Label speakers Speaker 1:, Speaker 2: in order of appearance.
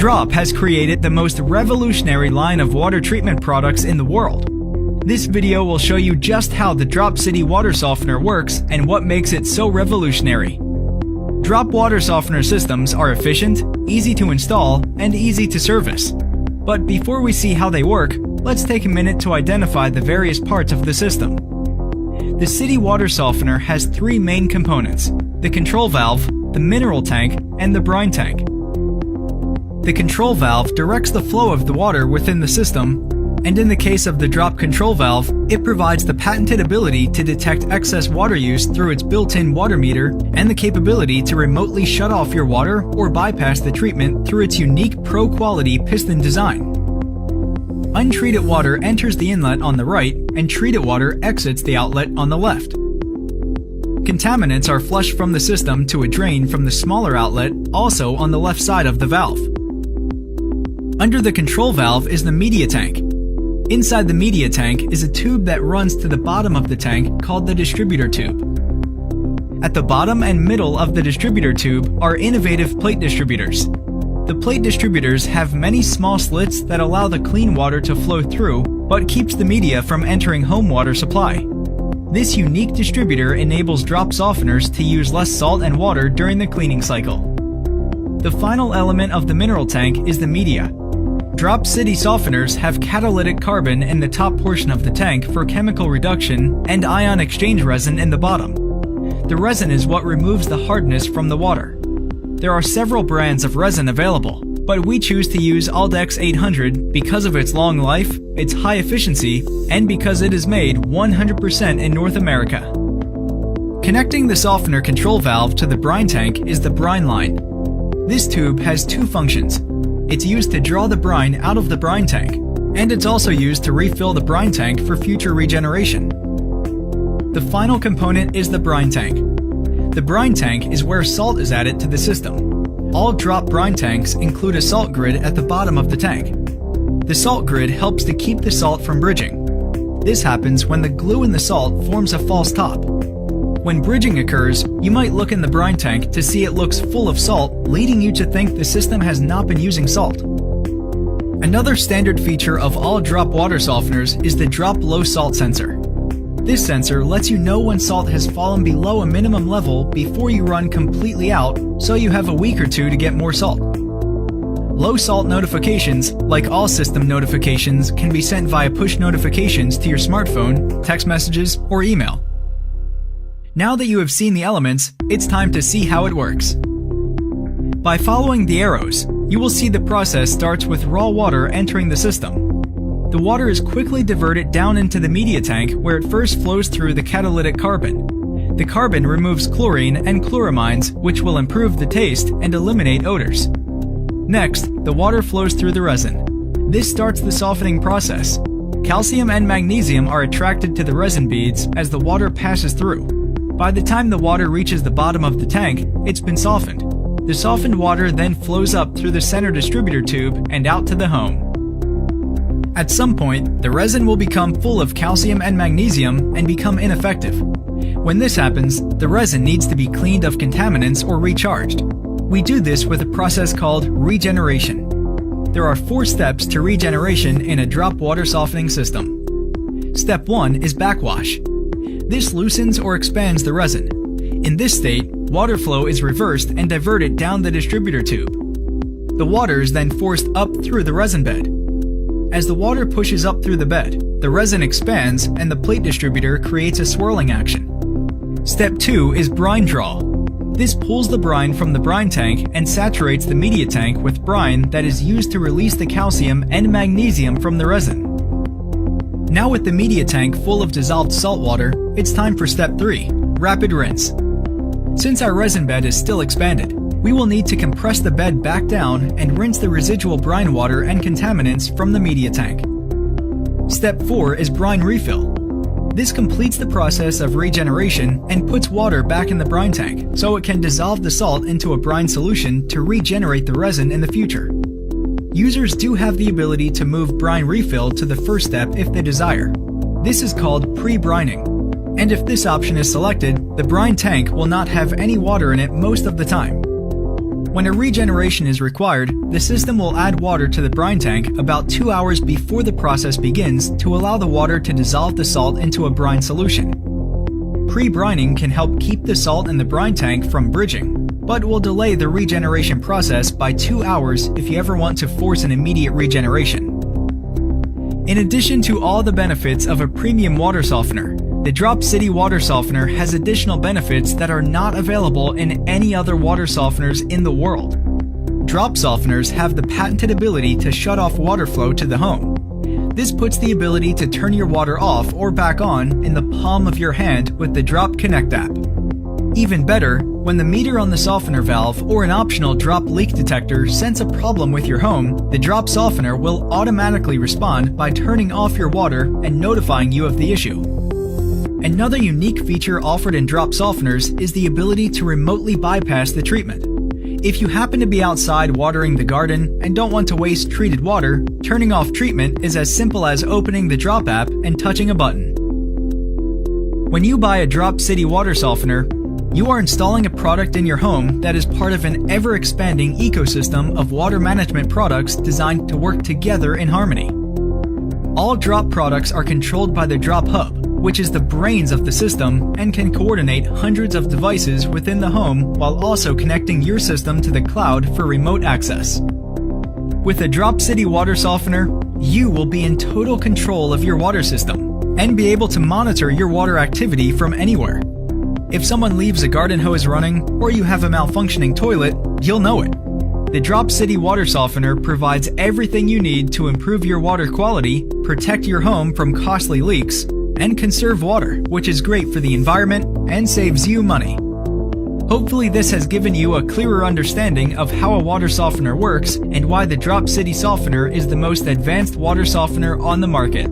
Speaker 1: Drop has created the most revolutionary line of water treatment products in the world. This video will show you just how the Drop City water softener works and what makes it so revolutionary. Drop water softener systems are efficient, easy to install, and easy to service. But before we see how they work, let's take a minute to identify the various parts of the system. The City water softener has three main components: the control valve, the mineral tank, and the brine tank. The control valve directs the flow of the water within the system, and in the case of the drop control valve, it provides the patented ability to detect excess water use through its built-in water meter and the capability to remotely shut off your water or bypass the treatment through its unique pro-quality piston design. Untreated water enters the inlet on the right, and treated water exits the outlet on the left. Contaminants are flushed from the system to a drain from the smaller outlet, also on the left side of the valve. Under the control valve is the media tank. Inside the media tank is a tube that runs to the bottom of the tank called the distributor tube. At the bottom and middle of the distributor tube are innovative plate distributors. The plate distributors have many small slits that allow the clean water to flow through, but keeps the media from entering home water supply. This unique distributor enables drop softeners to use less salt and water during the cleaning cycle. The final element of the mineral tank is the media. Drop City softeners have catalytic carbon in the top portion of the tank for chemical reduction and ion exchange resin in the bottom. The resin is what removes the hardness from the water. There are several brands of resin available, but we choose to use Aldex 800 because of its long life, its high efficiency, and because it is made 100% in North America. Connecting the softener control valve to the brine tank is the brine line. This tube has two functions. It's used to draw the brine out of the brine tank, and it's also used to refill the brine tank for future regeneration. The final component is the brine tank. The brine tank is where salt is added to the system. All drop brine tanks include a salt grid at the bottom of the tank. The salt grid helps to keep the salt from bridging. This happens when the glue in the salt forms a false top. When bridging occurs, you might look in the brine tank to see it looks full of salt, leading you to think the system has not been using salt. Another standard feature of all drop water softeners is the drop low salt sensor. This sensor lets you know when salt has fallen below a minimum level before you run completely out, so you have a week or two to get more salt. Low salt notifications, like all system notifications, can be sent via push notifications to your smartphone, text messages, or email. Now that you have seen the elements, it's time to see how it works. By following the arrows, you will see the process starts with raw water entering the system. The water is quickly diverted down into the media tank where it first flows through the catalytic carbon. The carbon removes chlorine and chloramines, which will improve the taste and eliminate odors. Next, the water flows through the resin. This starts the softening process. Calcium and magnesium are attracted to the resin beads as the water passes through. By the time the water reaches the bottom of the tank, it's been softened. The softened water then flows up through the center distributor tube and out to the home. At some point, the resin will become full of calcium and magnesium and become ineffective. When this happens, the resin needs to be cleaned of contaminants or recharged. We do this with a process called regeneration. There are 4 steps to regeneration in a drop water softening system. Step 1 is backwash. This loosens or expands the resin. In this state, water flow is reversed and diverted down the distributor tube. The water is then forced up through the resin bed. As the water pushes up through the bed, the resin expands and the plate distributor creates a swirling action. Step 2 is brine draw. This pulls the brine from the brine tank and saturates the media tank with brine that is used to release the calcium and magnesium from the resin. Now with the media tank full of dissolved salt water, it's time for step 3, rapid rinse. Since our resin bed is still expanded, we will need to compress the bed back down and rinse the residual brine water and contaminants from the media tank. Step 4 is brine refill. This completes the process of regeneration and puts water back in the brine tank so it can dissolve the salt into a brine solution to regenerate the resin in the future. Users do have the ability to move brine refill to the first step if they desire. This is called pre-brining. And if this option is selected, the brine tank will not have any water in it most of the time. When a regeneration is required, the system will add water to the brine tank about 2 hours before the process begins to allow the water to dissolve the salt into a brine solution. Pre-brining can help keep the salt in the brine tank from bridging, but will delay the regeneration process by 2 hours if you ever want to force an immediate regeneration. In addition to all the benefits of a premium water softener, the Drop City water softener has additional benefits that are not available in any other water softeners in the world. Drop softeners have the patented ability to shut off water flow to the home. This puts the ability to turn your water off or back on in the palm of your hand with the Drop Connect app. Even better, when the meter on the softener valve or an optional drop leak detector sense a problem with your home, the drop softener will automatically respond by turning off your water and notifying you of the issue. Another unique feature offered in drop softeners is the ability to remotely bypass the treatment. If you happen to be outside watering the garden and don't want to waste treated water, turning off treatment is as simple as opening the Drop app and touching a button. When you buy a Drop City water softener, you are installing a product in your home that is part of an ever-expanding ecosystem of water management products designed to work together in harmony. All Drop products are controlled by the Drop Hub, which is the brains of the system and can coordinate hundreds of devices within the home while also connecting your system to the cloud for remote access. With a Drop City water softener, you will be in total control of your water system and be able to monitor your water activity from anywhere. If someone leaves a garden hose running or you have a malfunctioning toilet, you'll know it. The Drop City water softener provides everything you need to improve your water quality, protect your home from costly leaks, and conserve water, which is great for the environment and saves you money. Hopefully this has given you a clearer understanding of how a water softener works and why the Drop City softener is the most advanced water softener on the market.